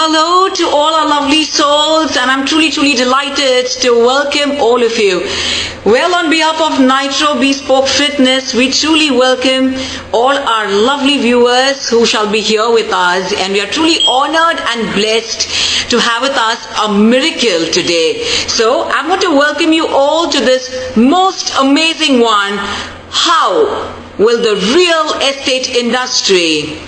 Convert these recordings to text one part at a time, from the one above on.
Hello to all our lovely souls, and I'm truly delighted to welcome all of you. Well, on behalf of NitroBespokeFitness, we truly welcome all our lovely viewers who shall be here with us, and we are truly honored and blessed to have with us a miracle today. So I'm going to welcome you all to this most amazing one. How will the real estate industry,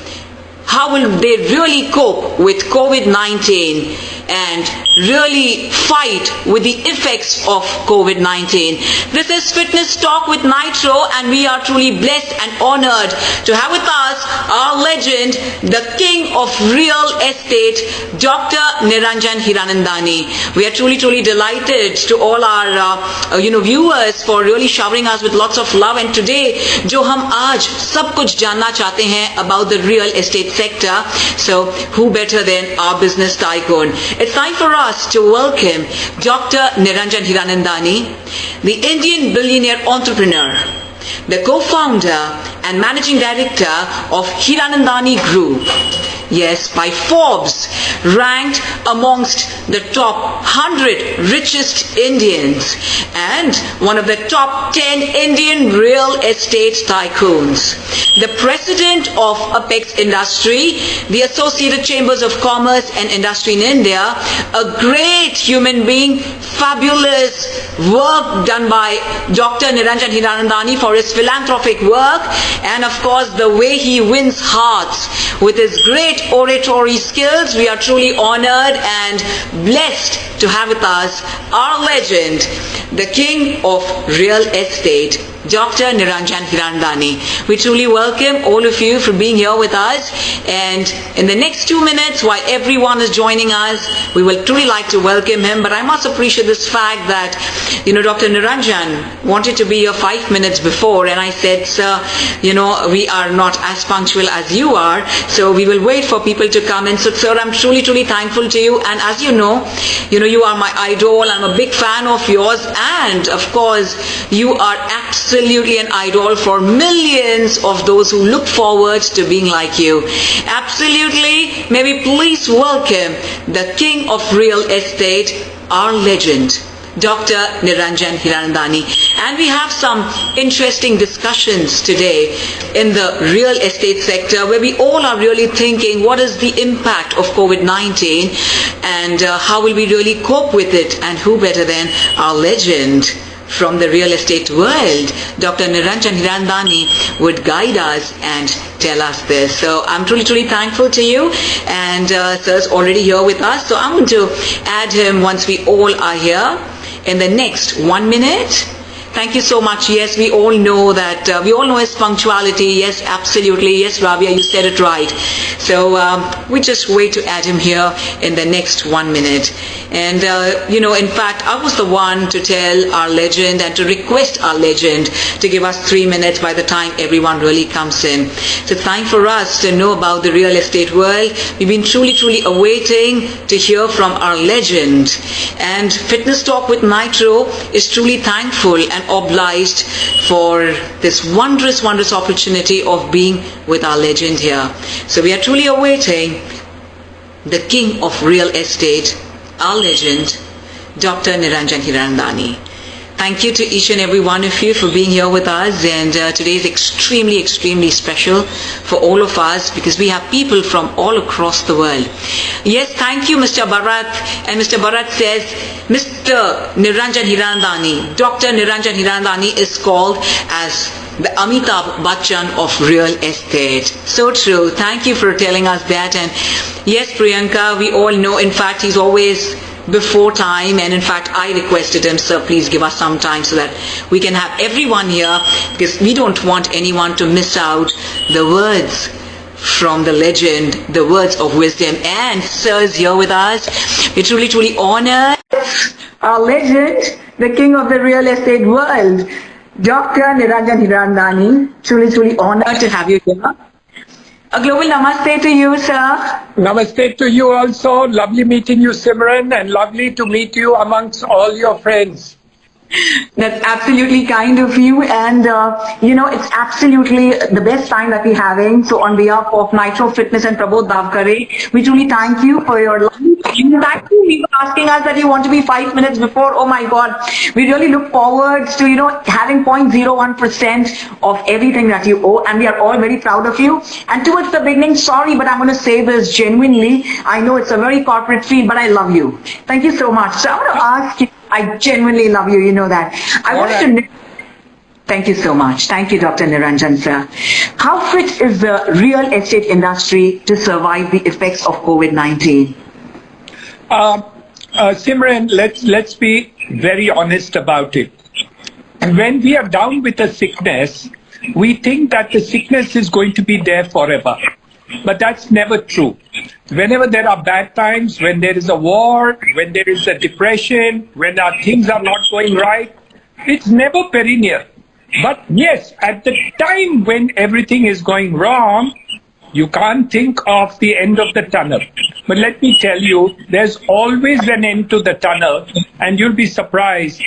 how will they really cope with COVID-19 and really fight with the effects of COVID-19? This is Fitness Talk with Nitro, and we are truly blessed and honored to have with us our legend, the king of real estate, Dr. Niranjan Hiranandani. We are truly delighted to all our viewers for really showering us with lots of love. And today, जो हम आज सब कुछ जानना चाहते हैं about the real estate sector, so who better than our business tycoon? It's time for us to welcome Dr. Niranjan Hiranandani, the Indian billionaire entrepreneur, the co-founder and managing director of Hiranandani Group. Yes, by Forbes, ranked amongst the top 100 richest Indians and one of the top 10 Indian real estate tycoons. The president of Apex Industry, the Associated Chambers of Commerce and Industry in India, a great human being, fabulous work done by Dr. Niranjan Hiranandani for his philanthropic work, and of course the way he wins hearts with his great oratory skills. We are truly honored and blessed to have with us our legend, the king of real estate, Dr. Niranjan Hiranandani. We truly welcome all of you for being here with us, and in the next 2 minutes, while everyone is joining us, we will truly like to welcome him. But I must appreciate this fact that, Dr. Niranjan wanted to be here 5 minutes before, and I said, sir, we are not as punctual as you are, so we will wait for people to come in. So, sir, I'm truly thankful to you, and as you know, you are my idol. I'm a big fan of yours, and of course, you are absolutely an idol for millions of those who look forward to being like you. Absolutely. May we please welcome the king of real estate, our legend, Dr. Niranjan Hiranandani. And we have some interesting discussions today in the real estate sector, where we all are really thinking, what is the impact of COVID-19 and how will we really cope with it? And who better than our legend from the real estate world, Dr. Niranjan Hiranandani, would guide us and tell us this. So I'm truly thankful to you, and sir's already here with us, so I'm going to add him once we all are here in the next 1 minute. Thank you so much. Yes, we all know that, we all know his punctuality. Yes, absolutely. Yes, Rabia, you said it right. So we just wait to add him here in the next 1 minute. And, in fact, I was the one to tell our legend and to request our legend to give us 3 minutes by the time everyone really comes in. So it's time for us to know about the real estate world. We've been truly awaiting to hear from our legend. And Fitness Talk with Nitro is truly thankful and obliged for this wondrous opportunity of being with our legend here. So we are truly awaiting the king of real estate, our legend, Dr. Niranjan Hiranandani. Thank you to each and every one of you for being here with us, and today is extremely special for all of us because we have people from all across the world. Yes, thank you, Mr. Bharat. And Mr. Bharat says, Mr. Niranjan Hiranandani, Dr. Niranjan Hiranandani is called as the Amitabh Bachchan of real estate. So true. Thank you for telling us that. And yes, Priyanka, we all know, in fact, he's always before time, and in fact I requested him, sir, please give us some time so that we can have everyone here, because we don't want anyone to miss out the words from the legend, the words of wisdom. And sir is here with us. We're truly honored. Our legend, the king of the real estate world, Dr. Niranjan Hiranandani. Truly honored to have you here. A global namaste to you, sir. Namaste to you also. Lovely meeting you, Simran, and lovely to meet you amongst all your friends. That's absolutely kind of you, and it's absolutely the best time that we're having. So on behalf of Nitro Fitness and PrabodhDhavkarey, we truly thank you for your life. Thank you. You were asking us that you want to be 5 minutes before. Oh my God, we really look forward to having 0.01% of everything that you owe, and we are all very proud of you. And towards the beginning, sorry, but I'm going to say this genuinely. I know it's a very corporate field, but I love you. Thank you so much. So I want to ask you. I genuinely love you, you know that. I wanted to know. Thank you so much. Thank you, Dr. Niranjan, sir. How fit is the real estate industry to survive the effects of COVID-19? Simran, let's be very honest about it. When we are down with a sickness, we think that the sickness is going to be there forever. But that's never true. Whenever there are bad times, when there is a war, when there is a depression, when our things are not going right, it's never perennial. But yes, at the time when everything is going wrong, you can't think of the end of the tunnel. But let me tell you, there's always an end to the tunnel, and you'll be surprised.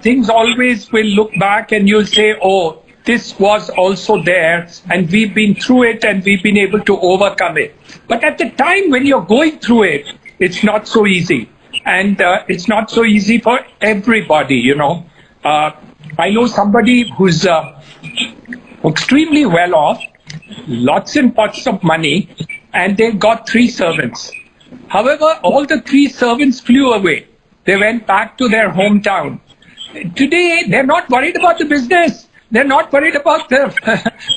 Things always will look back and you'll say, oh, this was also there, and we've been through it, and we've been able to overcome it. But at the time when you're going through it, it's not so easy. And it's not so easy for everybody, I know somebody who's extremely well off, lots and lots of money, and they got 3 servants. However, all the 3 servants flew away. They went back to their hometown. Today, they're not worried about the business. They're not worried about the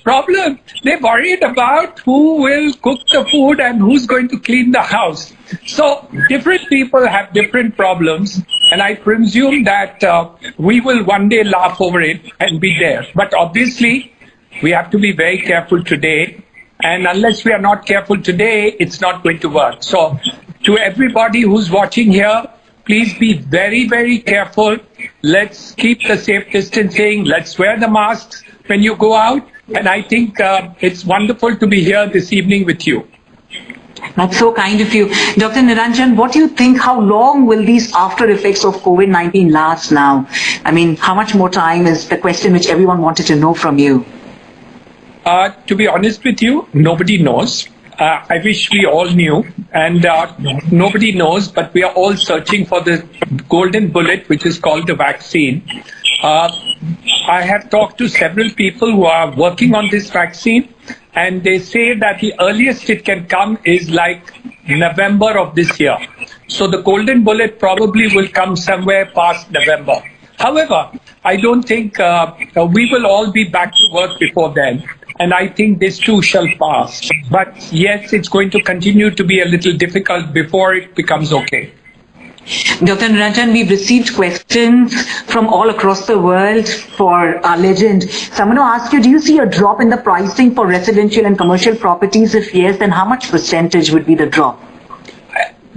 problem. They're worried about who will cook the food and who's going to clean the house. So different people have different problems, and I presume that we will one day laugh over it and be there. But obviously, we have to be very careful today. And unless we are not careful today, it's not going to work. So to everybody who's watching here, please be very, very careful. Let's keep the safe distancing. Let's wear the masks when you go out. And I think it's wonderful to be here this evening with you. That's so kind of you. Dr. Niranjan, what do you think? How long will these after effects of COVID-19 last now? I mean, how much more time is the question which everyone wanted to know from you? To be honest with you, nobody knows. I wish we all knew, and nobody knows, but we are all searching for the golden bullet, which is called the vaccine. I have talked to several people who are working on this vaccine, and they say that the earliest it can come is like November of this year. So the golden bullet probably will come somewhere past November. However, I don't think we will all be back to work before then. And I think this too shall pass. But yes, it's going to continue to be a little difficult before it becomes okay. Dr. Niranjan, we've received questions from all across the world for our legend. So I'm going to ask you, do you see a drop in the pricing for residential and commercial properties? If yes, then how much percentage would be the drop?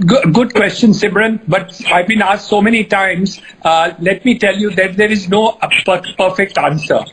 Good question, Simran. But I've been asked so many times. Let me tell you that there is no perfect answer.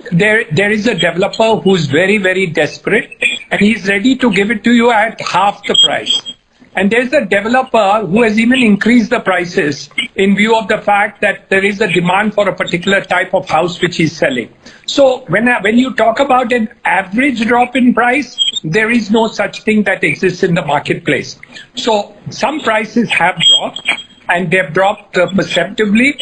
There is a developer who's very, very desperate, and he's ready to give it to you at half the price. And there's a developer who has even increased the prices in view of the fact that there is a demand for a particular type of house which he's selling. So when you talk about an average drop in price, there is no such thing that exists in the marketplace. So some prices have dropped, and they've dropped perceptibly.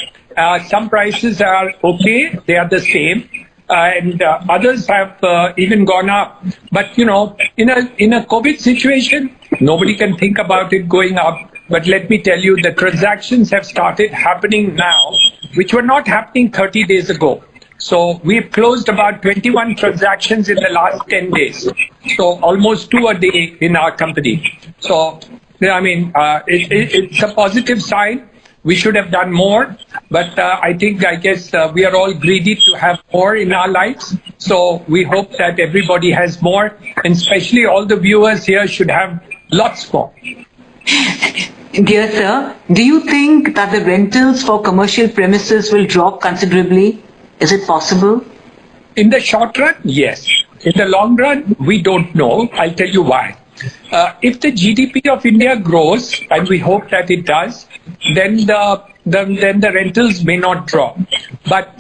Some prices are okay, they are the same. And others have even gone up. But, in a COVID situation, nobody can think about it going up. But let me tell you, the transactions have started happening now, which were not happening 30 days ago. So we've closed about 21 transactions in the last 10 days. So almost 2 a day in our company. So, it's a positive sign. We should have done more, but I guess we are all greedy to have more in our lives. So we hope that everybody has more, and especially all the viewers here should have lots more. Dear sir, do you think that the rentals for commercial premises will drop considerably? Is it possible? In the short run, yes. In the long run, we don't know. I'll tell you why. If the GDP of India grows, and we hope that it does, then the then the rentals may not drop. But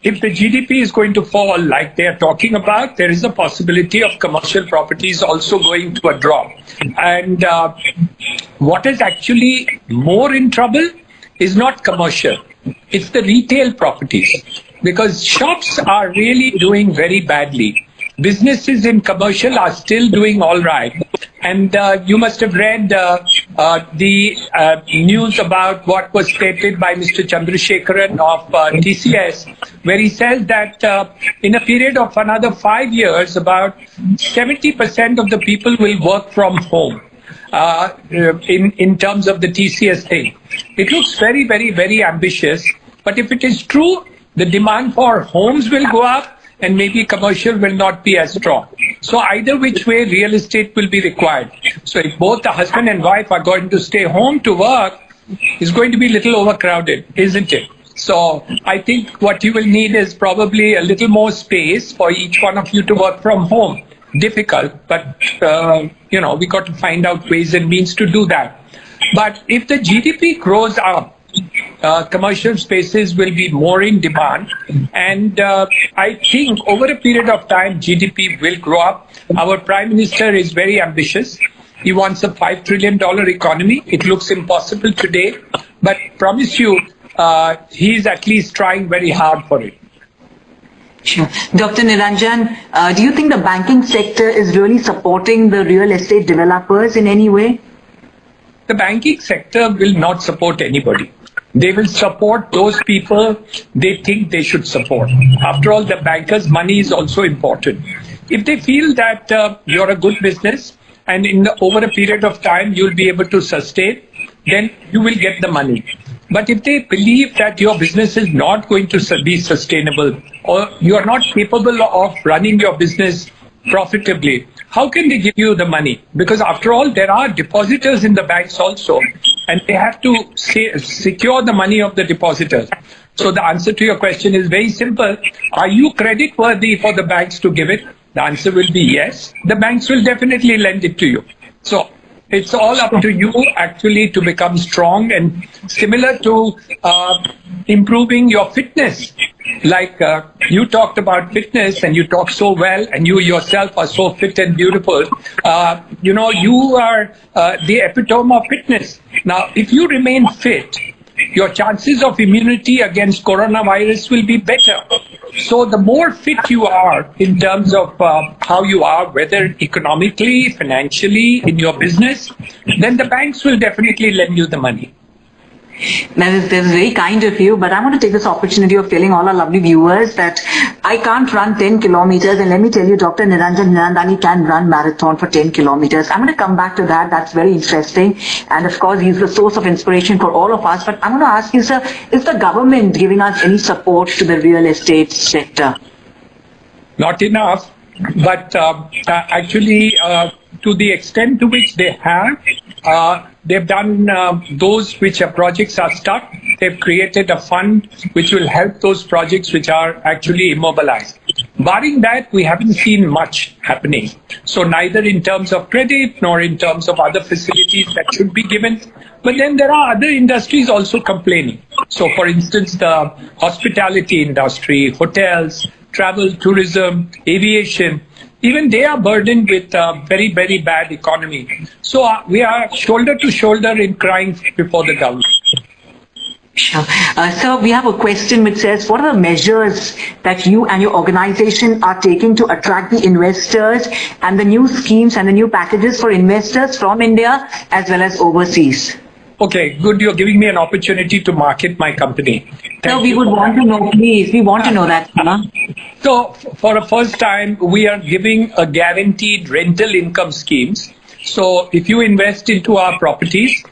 if the GDP is going to fall like they are talking about, there is a possibility of commercial properties also going to a drop. And what is actually more in trouble is not commercial. It's the retail properties, because shops are really doing very badly. Businesses in commercial are still doing all right. And you must have read the news about what was stated by Mr. Chandrasekaran of TCS, where he says that in a period of another 5 years, about 70% of the people will work from home. In terms of the TCS thing. It looks very, very, very ambitious. But if it is true, the demand for homes will go up and maybe commercial will not be as strong. So either which way, real estate will be required. So if both the husband and wife are going to stay home to work, it's going to be a little overcrowded, isn't it? So I think what you will need is probably a little more space for each one of you to work from home. Difficult, but we got to find out ways and means to do that. But if the GDP grows up, commercial spaces will be more in demand, and I think over a period of time GDP will grow up. Our Prime Minister is very ambitious. He wants a $5 trillion economy. It looks impossible today, but promise you he's at least trying very hard for it. Sure. Dr. Niranjan, do you think the banking sector is really supporting the real estate developers in any way? The banking sector will not support anybody. They will support those people they think they should support. After all, the bankers' money is also important. If they feel that you're a good business and over a period of time you'll be able to sustain, then you will get the money. But if they believe that your business is not going to be sustainable, or you are not capable of running your business profitably, how can they give you the money? Because after all, there are depositors in the banks also, and they have to secure the money of the depositors. So the answer to your question is very simple. Are you credit worthy for the banks to give it? The answer will be yes. The banks will definitely lend it to you. So it's all up to you actually to become strong, and similar to improving your fitness. Like you talked about fitness and you talk so well, and you yourself are so fit and beautiful. You are the epitome of fitness. Now, if you remain fit, your chances of immunity against coronavirus will be better. So the more fit you are in terms of how you are, whether economically, financially, in your business, then the banks will definitely lend you the money. That is very kind of you, but I want to take this opportunity of telling all our lovely viewers that I can't run 10 kilometers, and let me tell you, Dr. Niranjan Hiranandani can run marathon for 10 kilometers. I'm going to come back to that. That's very interesting. And of course, he's the source of inspiration for all of us. But I'm going to ask you, sir, is the government giving us any support to the real estate sector? Not enough, but actually, to the extent to which they have, they've done those which are projects are stuck. They've created a fund which will help those projects which are actually immobilized. Barring that, we haven't seen much happening. So neither in terms of credit nor in terms of other facilities that should be given. But then there are other industries also complaining. So for instance, the hospitality industry, hotels, travel, tourism, aviation, even they are burdened with a very, very bad economy. So we are shoulder to shoulder in crying before the government. Sure. Sir, we have a question which says, what are the measures that you and your organization are taking to attract the investors and the new schemes and the new packages for investors from India as well as overseas? Okay, good. You're giving me an opportunity to market my company. So we would want to know, please. We want to know that. So for the first time, we are giving a guaranteed rental income schemes. So if you invest into our properties,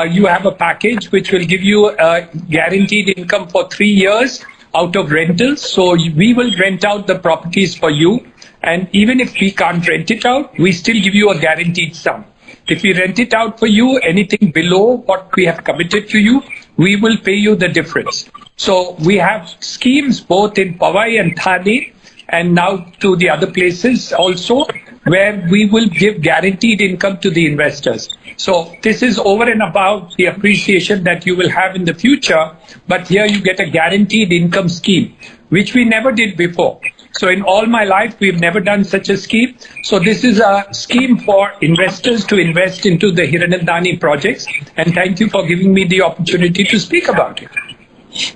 you have a package which will give you a guaranteed income for 3 years out of rentals. So we will rent out the properties for you. And even if we can't rent it out, we still give you a guaranteed sum. If we rent it out for you, anything below what we have committed to you, we will pay you the difference. So we have schemes both in Powai and Thane, and now to the other places also. where we will give guaranteed income to the investors. So this is over and above the appreciation that you will have in the future, but here you get a guaranteed income scheme, which we never did before. So in all my life, we've never done such a scheme. So this is a scheme for investors to invest into the Hiranandani projects. And thank you for giving me the opportunity to speak about it.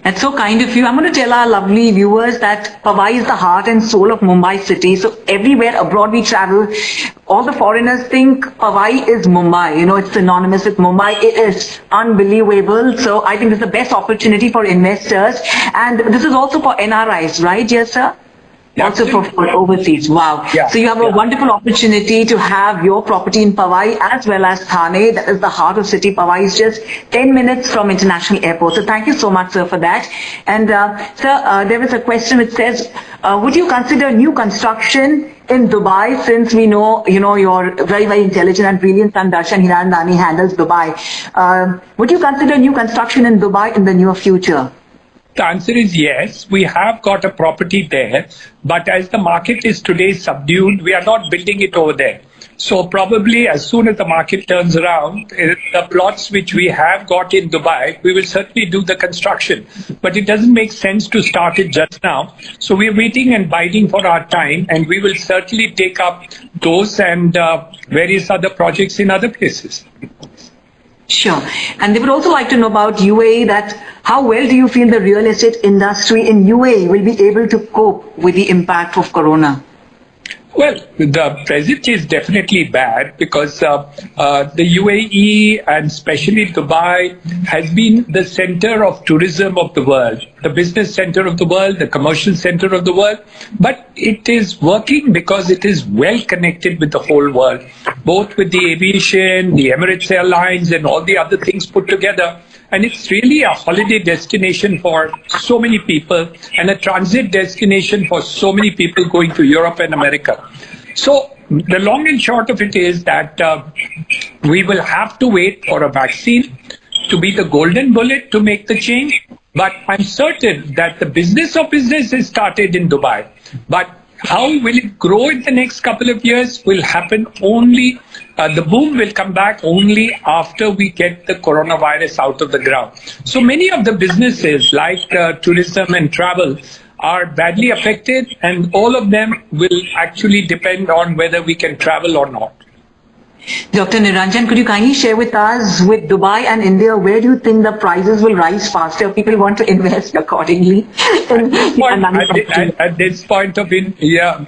That's so kind of you. I'm going to tell our lovely viewers that Powai is the heart and soul of Mumbai city. So everywhere abroad we travel, all the foreigners think Powai is Mumbai. You know, it's synonymous with Mumbai. It is unbelievable. So I think this is the best opportunity for investors. And this is also for NRIs, right, dear sir? Also for overseas. Wow. Yeah. So you have a wonderful opportunity to have your property in Powai as well as Thane. That is the heart of city. Powai is just 10 minutes from International Airport. So thank you so much, sir, for that. And sir, there is a question which says, would you consider new construction in Dubai, since we know, you're very, very intelligent and brilliant son Niranjan Hiranandani handles Dubai. Would you consider new construction in Dubai in the near future? The answer is yes. We have got a property there, but as the market is today subdued, we are not building it over there. So probably as soon as the market turns around, the plots which we have got in Dubai, we will certainly do the construction. But it doesn't make sense to start it just now. So we're waiting and biding for our time, and we will certainly take up those and various other projects in other places. Sure. And they would also like to know about UAE, that how well do you feel the real estate industry in UAE will be able to cope with the impact of Corona? Well, the present is definitely bad because the UAE and especially Dubai has been the center of tourism of the world, the business center of the world, the commercial center of the world. But it is working because it is well connected with the whole world, both with the aviation, the Emirates Airlines and all the other things put together. And it's really a holiday destination for so many people and a transit destination for so many people going to Europe and America. So the long and short of it is that we will have to wait for a vaccine to be the golden bullet to make the change. But I'm certain that the business of business is started in Dubai. But how will it grow in the next couple of years will happen only, the boom will come back only after we get the coronavirus out of the ground. So many of the businesses like tourism and travel are badly affected, and all of them will actually depend on whether we can travel or not. Dr. Niranjan, could you kindly share with us, with Dubai and India, where do you think the prices will rise faster? People want to invest accordingly. At this point of India.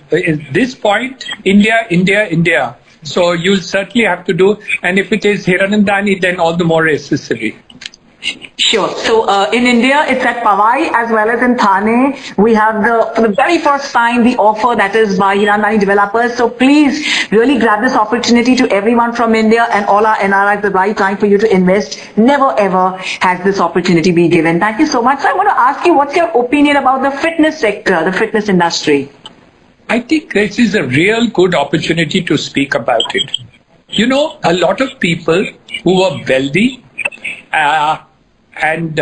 So you'll certainly have to do, and if it is Hiranandani, then all the more necessary. Sure. So in India, it's at Powai as well as in Thane. We have for the very first time, the offer that is by Hiranandani developers. So please really grab this opportunity to everyone from India and all our NRIs, the right time for you to invest. Never ever has this opportunity been given. Thank you so much. So I want to ask you, what's your opinion about the fitness sector, the fitness industry? I think this is a real good opportunity to speak about it. You know, a lot of people who are wealthy and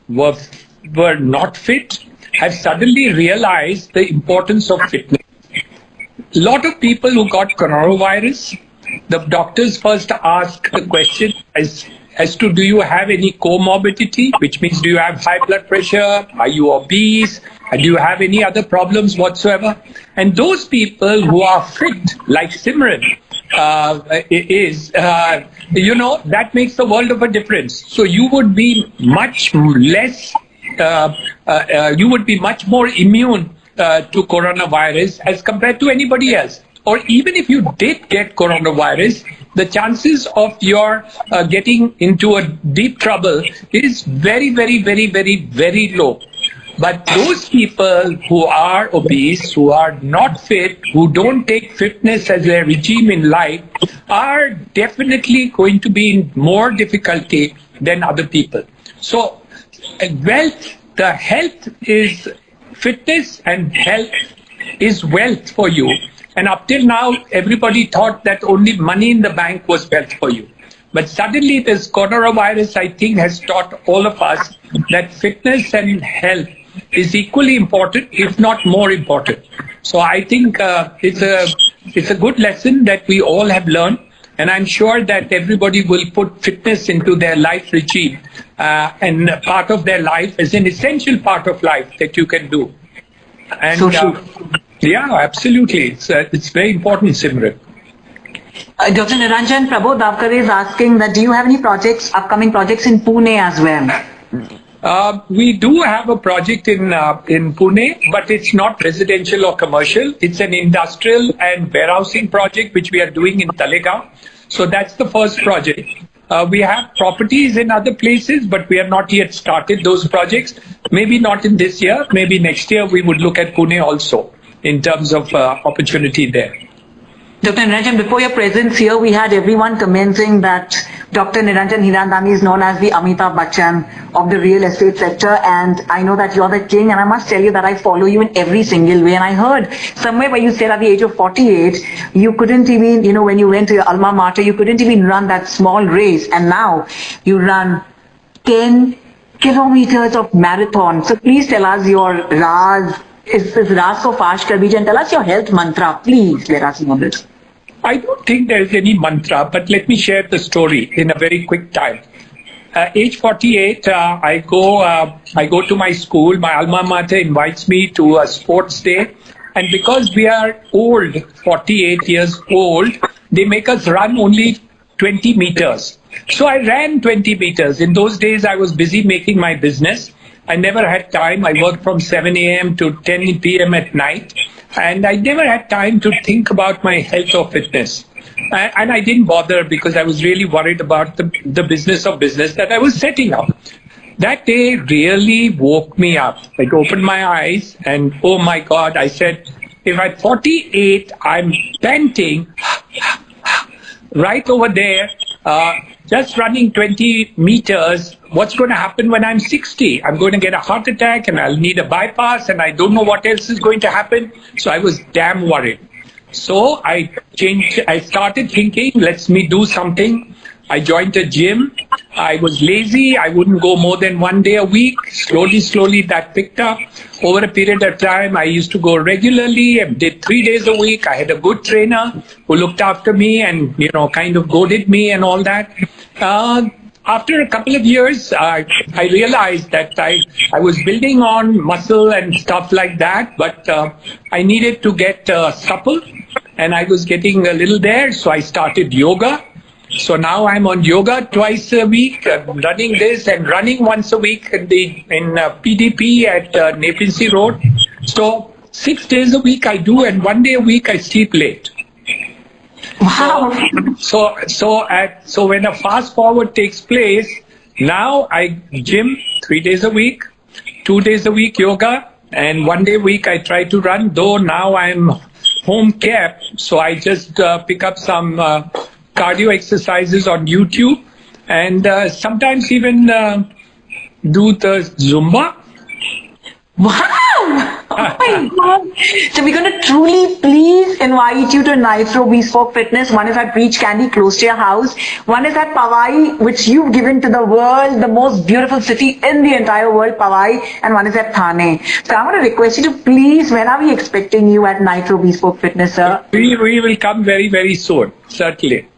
were not fit have suddenly realized the importance of fitness. A lot of people who got coronavirus, the doctors first ask the question as to do you have any comorbidity, which means do you have high blood pressure, are you obese, and do you have any other problems whatsoever? And those people who are fit, like Simran, that makes the world of a difference. So you would be much less, you would be much more immune to coronavirus as compared to anybody else. Or even if you did get coronavirus, the chances of your getting into a deep trouble is very, very, very, very, very low. But those people who are obese, who are not fit, who don't take fitness as a regime in life, are definitely going to be in more difficulty than other people. So wealth, the health is fitness, and health is wealth for you. And up till now, everybody thought that only money in the bank was wealth for you. But suddenly this coronavirus, I think, has taught all of us that fitness and health is equally important, if not more important. So I think it's a good lesson that we all have learned, and I'm sure that everybody will put fitness into their life regime and part of their life is an essential part of life that you can do. And So true. yeah, absolutely, it's very important, Simran. Dr. Niranjan, PrabodhDhavkarey is asking that do you have any projects, upcoming projects in Pune as well? We do have a project in Pune, but it's not residential or commercial. It's an industrial and warehousing project which we are doing in Talegaon. So that's the first project. We have properties in other places, but we have not yet started those projects. Maybe not in this year, maybe next year we would look at Pune also in terms of opportunity there. Dr. Niranjan, before your presence here, we had everyone commenting that Dr. Niranjan Hiranandani is known as the Amitabh Bachchan of the real estate sector, and I know that you're the king, and I must tell you that I follow you in every single way. And I heard somewhere where you said at the age of 48, you couldn't even, when you went to your alma mater, you couldn't even run that small race, and now you run 10 kilometers of marathon. So please tell us your Raz. Is Raz so fast, Kabij, and tell us your health mantra. Please let us know this. I don't think there is any mantra, but let me share the story in a very quick time. Age 48, I go to my school. My alma mater invites me to a sports day, and because we are old, 48 years old, they make us run only 20 meters. So I ran 20 meters. In those days, I was busy making my business. I never had time. I worked from 7 a.m. to 10 p.m. at night. And I never had time to think about my health or fitness. And I didn't bother because I was really worried about the business that I was setting up. That day really woke me up. It opened my eyes and oh my God, I said, if at 48, I'm panting right over there, just running 20 meters, what's going to happen when I'm 60? I'm going to get a heart attack and I'll need a bypass and I don't know what else is going to happen. So I was damn worried. So I started thinking, let's me do something. I joined a gym. I was lazy. I wouldn't go more than 1 day a week. Slowly that picked up. Over a period of time, I used to go regularly and did 3 days a week. I had a good trainer who looked after me and, kind of goaded me and all that. After a couple of years, I realized that I was building on muscle and stuff like that, but I needed to get supple and I was getting a little there. So I started yoga. So now I'm on yoga twice a week, running this and running once a week in PDP at Nepency Road. So 6 days a week I do, and 1 day a week I sleep late. Wow. So when a fast forward takes place, now I gym 3 days a week, 2 days a week yoga, and 1 day a week I try to run. Though now I'm home kept, so I just pick up some cardio exercises on YouTube, and sometimes even do the Zumba. Wow! Oh my God! So we're going to truly please invite you to NitroBespokeFitness. One is at Beach Candy, close to your house. One is at Powai, which you've given to the world, the most beautiful city in the entire world, Powai. And one is at Thane. So I want to request you to please, when are we expecting you at NitroBespokeFitness, sir? We will come very, very soon, certainly.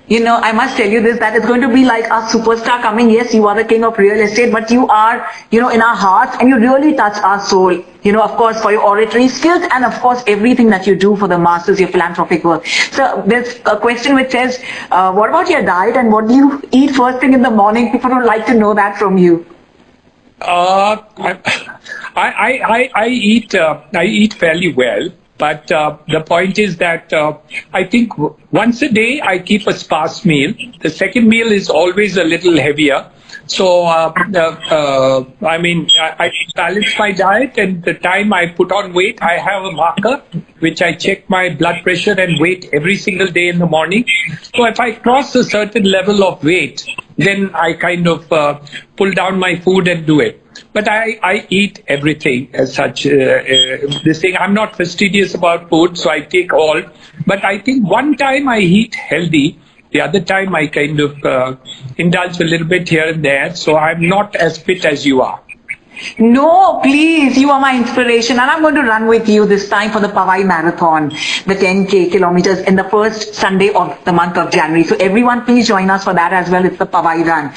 I must tell you this, that it's going to be like a superstar coming. Yes, you are the king of real estate, but you are, in our hearts, and you really touch our soul. Of course, for your oratory skills and of course, everything that you do for the masses, your philanthropic work. So there's a question which says, what about your diet and what do you eat first thing in the morning? People would like to know that from you. I eat fairly well. But the point is that I think once a day I keep a sparse meal. The second meal is always a little heavier. So, I balance my diet, and the time I put on weight, I have a marker which I check my blood pressure and weight every single day in the morning. So if I cross a certain level of weight, then I kind of pull down my food and do it. But I eat everything as such. This thing, I'm not fastidious about food, so I take all. But I think one time I eat healthy, the other time I kind of indulge a little bit here and there. So I'm not as fit as you are. No, please, you are my inspiration, and I'm going to run with you this time for the Powai Marathon, the 10K kilometers in the first Sunday of the month of January. So everyone, please join us for that as well. It's the Powai Run.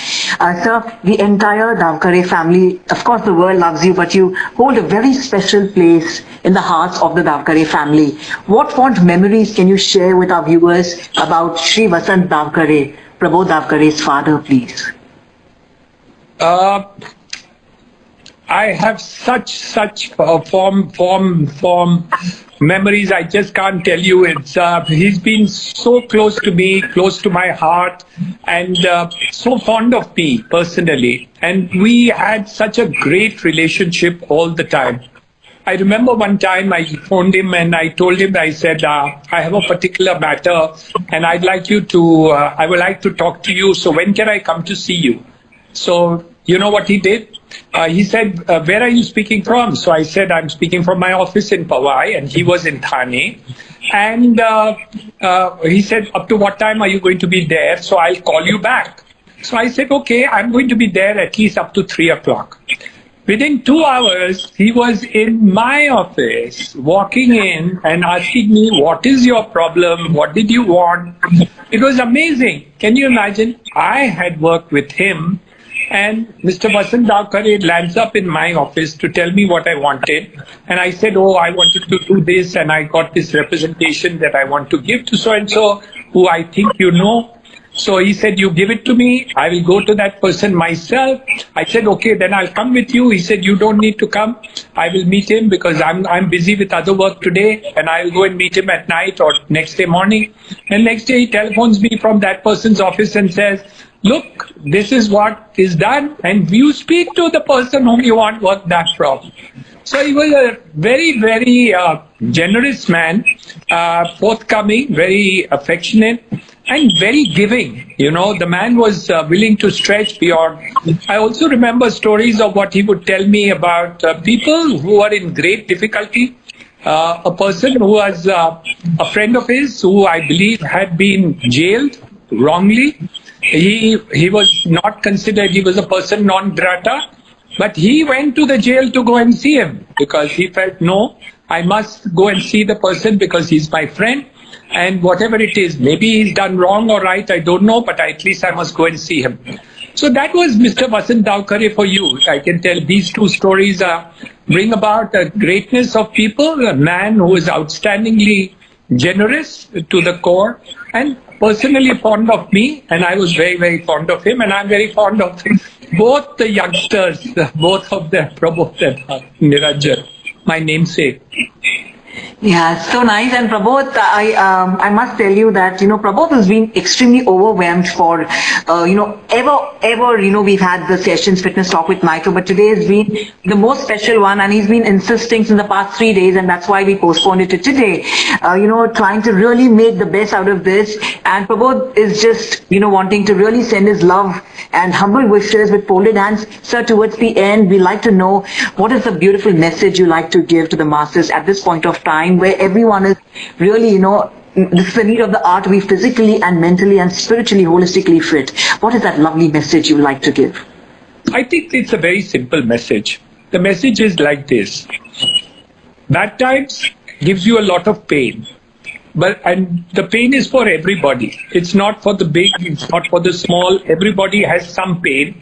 Sir, the entire Dhavkarey family, of course the world loves you, but you hold a very special place in the hearts of the Dhavkarey family. What fond memories can you share with our viewers about Shri Vasant Dhavkarey, PrabodhDhavkarey's father, please? I have such form memories. I just can't tell you. It's he's been so close to me, close to my heart, and so fond of me personally. And we had such a great relationship all the time. I remember one time I phoned him and I told him, I said, I have a particular matter and I'd like you to, I would like to talk to you. So when can I come to see you? So you know what he did? He said, where are you speaking from? So I said, I'm speaking from my office in Powai, and he was in Thane. And he said, up to what time are you going to be there? So I'll call you back. So I said, okay, I'm going to be there at least up to 3 o'clock. Within 2 hours, he was in my office, walking in and asking me, what is your problem? What did you want? It was amazing. Can you imagine? I had worked with him, and Mr. Vasant Dhavkarey lands up in my office to tell me what I wanted. And I said, oh, I wanted to do this, and I got this representation that I want to give to so-and-so, who I think you know. So he said, you give it to me, I will go to that person myself. I said, okay, then I'll come with you. He said, you don't need to come. I will meet him because I'm busy with other work today, and I will go and meet him at night or next day morning. And next day he telephones me from that person's office and says, look, this is what is done, and you speak to the person whom you want work that from. So he was a very, very generous man, forthcoming, very affectionate, and very giving. You know, the man was willing to stretch beyond. I also remember stories of what he would tell me about people who are in great difficulty. A person who was a friend of his, who I believe had been jailed wrongly. He was not considered, he was a person non grata, but he went to the jail to go and see him because he felt, no, I must go and see the person because he's my friend, and whatever it is, maybe he's done wrong or right, I don't know, but at least I must go and see him. So that was Mr. Vasant Dhavkarey for you. I can tell these two stories bring about a greatness of people, a man who is outstandingly generous to the core, and personally fond of me, and I was very, very fond of him, and I'm very fond of both the youngsters, both of them, Prabodh and Niranjan, my namesake. Yeah, so nice. And Prabodh, I must tell you that, Prabodh has been extremely overwhelmed for, ever, we've had the sessions, Fitness Talk with Nitro, but today has been the most special one, and he's been insisting since the past 3 days, and that's why we postponed it to today, trying to really make the best out of this. And Prabodh is just, wanting to really send his love and humble wishes with folded hands. Sir, towards the end, we'd like to know what is the beautiful message you like to give to the masses at this point of time, where everyone is really, this is the need of the art to be physically and mentally and spiritually holistically fit. What is that lovely message you like to give? I think it's a very simple message. The message is like this. Bad times gives you a lot of pain. And the pain is for everybody. It's not for the big, it's not for the small. Everybody has some pain.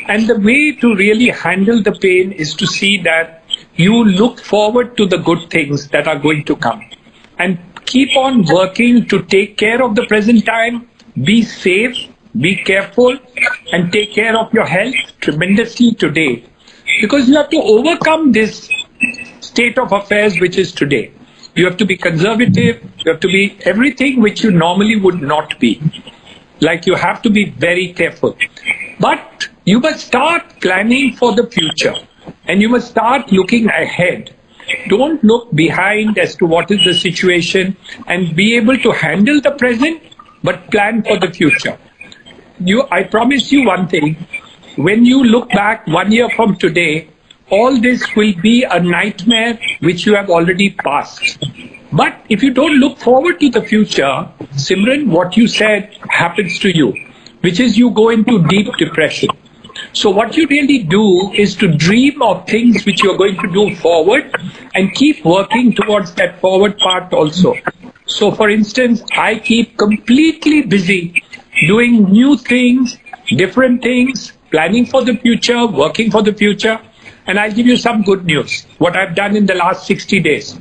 And the way to really handle the pain is to see that you look forward to the good things that are going to come. And keep on working to take care of the present time. Be safe, be careful, and take care of your health tremendously today. Because you have to overcome this state of affairs which is today. You have to be conservative, you have to be everything which you normally would not be. Like you have to be very careful. But you must start planning for the future. And you must start looking ahead. Don't look behind as to what is the situation, and be able to handle the present, but plan for the future. I promise you one thing. When you look back 1 year from today, all this will be a nightmare which you have already passed. But if you don't look forward to the future, Simran, what you said happens to you, which is you go into deep depression. So what you really do is to dream of things which you're going to do forward and keep working towards that forward part also. So for instance, I keep completely busy doing new things, different things, planning for the future, working for the future. And I'll give you some good news, what I've done in the last 60 days.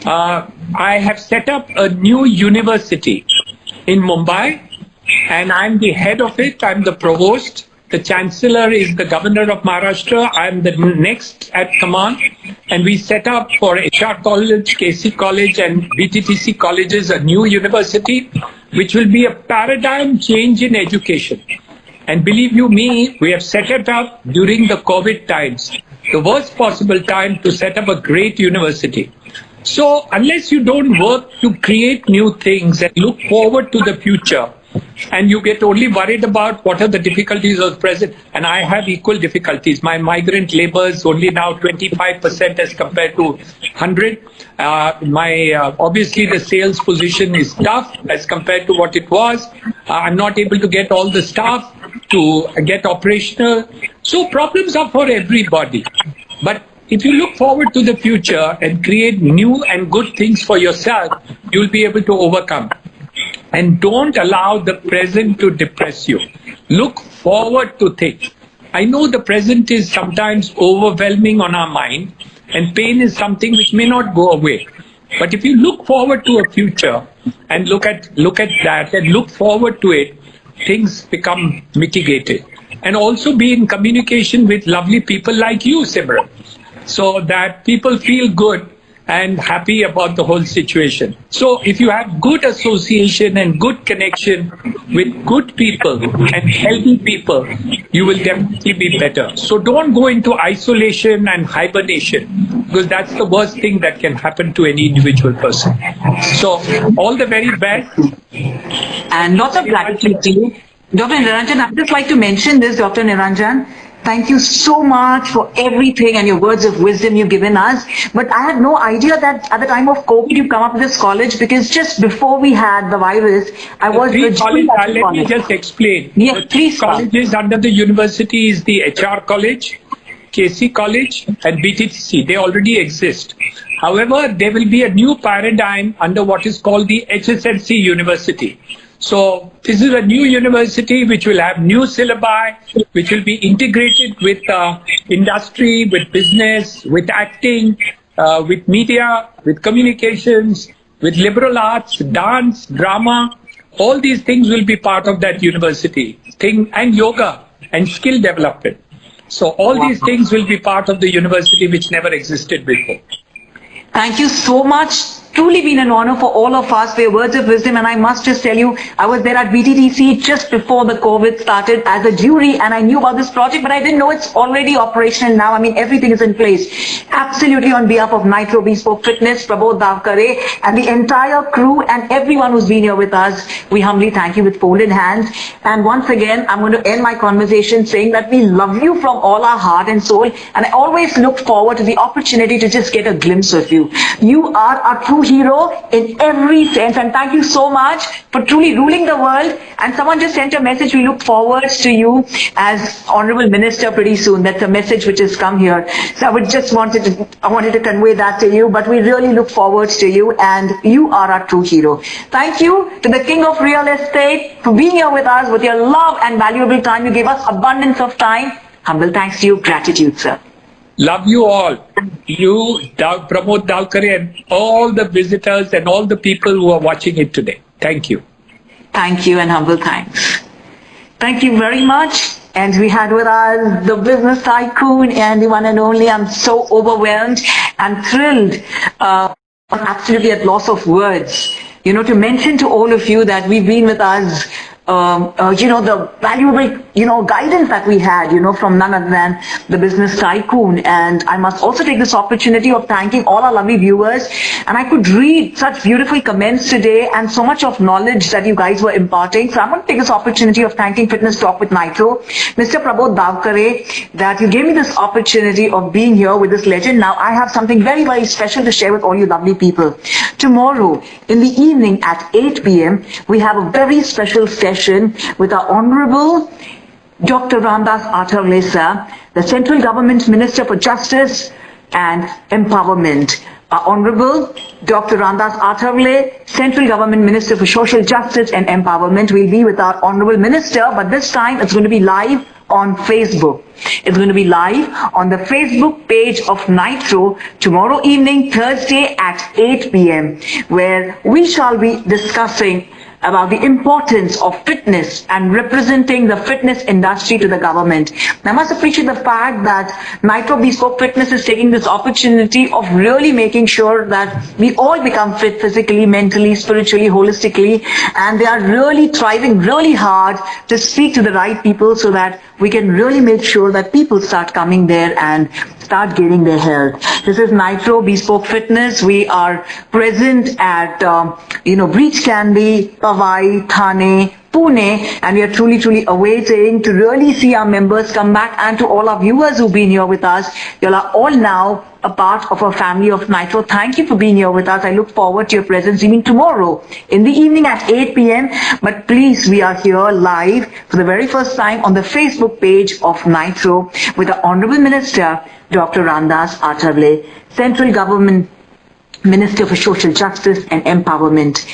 I have set up a new university in Mumbai, and I'm the head of it. I'm the provost. The chancellor is the governor of Maharashtra. I'm the next at command. And we set up for HR College, KC College and BTTC colleges a new university, which will be a paradigm change in education. And believe you me, we have set it up during the COVID times, the worst possible time to set up a great university. So unless you don't work to create new things and look forward to the future, and you get only worried about what are the difficulties of the present, and I have equal difficulties. My migrant labor is only now 25% as compared to 100. Obviously the sales position is tough as compared to what it was. I'm not able to get all the staff to get operational. So problems are for everybody. But if you look forward to the future and create new and good things for yourself, you'll be able to overcome. And don't allow the present to depress you. Look forward to things. I know the present is sometimes overwhelming on our mind, and pain is something which may not go away. But if you look forward to a future and look at that and look forward to it, things become mitigated. And also be in communication with lovely people like you, Simran, so that people feel good and happy about the whole situation. So if you have good association and good connection with good people and healthy people, you will definitely be better. So don't go into isolation and hibernation, because that's the worst thing that can happen to any individual person. So all the very best. And lots of gratitude to you. Dr. Niranjan, I'd just like to mention this, Dr. Niranjan. Thank you so much for everything and your words of wisdom you've given us. But I had no idea that at the time of COVID you come up with this college, because just before we had the virus, I was the college. Let me just explain. Yes, please. Colleges under the university is the HR College, KC College and BTTC. They already exist. However, there will be a new paradigm under what is called the HSLC University. So this is a new university which will have new syllabi, which will be integrated with industry, with business, with acting, with media, with communications, with liberal arts, dance, drama. All these things will be part of that university. And yoga and skill development. So all these things will be part of the university which never existed before. Thank you so much. Truly been an honor for all of us for your words of wisdom. And I must just tell you, I was there at BTTC just before the COVID started as a jury, and I knew about this project, but I didn't know it's already operational now. I mean, everything is in place. Absolutely, on behalf of NitroBespokeFitness, PrabodhDhavkarey, and the entire crew and everyone who's been here with us, we humbly thank you with folded hands. And once again, I'm going to end my conversation saying that we love you from all our heart and soul. And I always look forward to the opportunity to just get a glimpse of you. You are our true hero in every sense, and thank you so much for truly ruling the world. And someone just sent a message, we look forward to you as Honorable Minister pretty soon. That's a message which has come here. So I wanted to convey that to you, but we really look forward to you, and you are our true hero. Thank you to the King of Real Estate for being here with us with your love and valuable time. You gave us abundance of time. Humble thanks to you. Gratitude, sir. Love you all. You, PrabodhDhavkarey, and all the visitors and all the people who are watching it today. Thank you. Thank you and humble thanks. Thank you very much. And we had with us the business tycoon and the one and only. I'm so overwhelmed and thrilled, absolutely at loss of words, to mention to all of you that we've been with us, the valuable, guidance that we had, from none other than the business tycoon. And I must also take this opportunity of thanking all our lovely viewers. And I could read such beautiful comments today and so much of knowledge that you guys were imparting. So I'm going to take this opportunity of thanking Fitness Talk with Nitro, Mr. Prabodhdhavkarey, that you gave me this opportunity of being here with this legend. Now I have something very, very special to share with all you lovely people. Tomorrow in the evening at 8 p.m, we have a very special session with our Honorable Dr. Ramdas Athavale sir, the Central Government Minister for Justice and Empowerment. Honorable Dr. Ramdas Athavale, Central Government Minister for Social Justice and Empowerment, will be with our Honorable Minister, but this time it's going to be live on Facebook. It's going to be live on the Facebook page of Nitro tomorrow evening, Thursday at 8 p.m., where we shall be discussing about the importance of fitness and representing the fitness industry to the government. I must appreciate the fact that Nitro Bespoke Fitness is taking this opportunity of really making sure that we all become fit physically, mentally, spiritually, holistically, and they are really thriving really hard to speak to the right people so that we can really make sure that people start coming there and start gaining their health. This is Nitro Bespoke Fitness. We are present at, Breach Candy, Pavai, Thane, Pune, and we are truly awaiting to really see our members come back, and to all our viewers who've been here with us. You all are all now a part of our family of Nitro. Thank you for being here with us. I look forward to your presence even tomorrow in the evening at 8 p.m. But please, we are here live for the very first time on the Facebook page of Nitro with the Honorable Minister, Dr. Ramdas Athavale, Central Government Minister for Social Justice and Empowerment.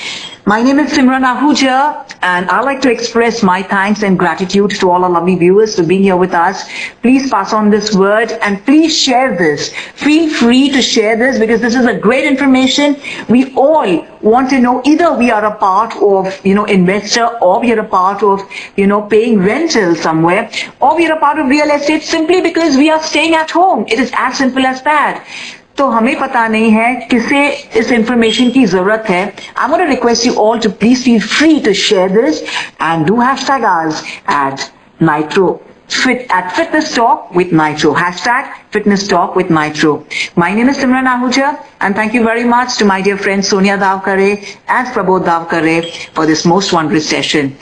My name is Simran Ahuja, and I'd like to express my thanks and gratitude to all our lovely viewers for being here with us. Please pass on this word and please share this. Feel free to share this because this is a great information. We all want to know, either we are a part of, investor, or we are a part of, paying rental somewhere, or we are a part of real estate simply because we are staying at home. It is as simple as that. तो हमें पता नहीं है किसे इस information की जरूरत है. I want to request you all to please feel free to share this and do hashtag us at Nitro. At Fitness Talk with Nitro. Hashtag Fitness Talk with Nitro. My name is Simran Ahuja, and thank you very much to my dear friends PrabodhDhavkarey and PrabodhDhavkarey for this most wondrous session.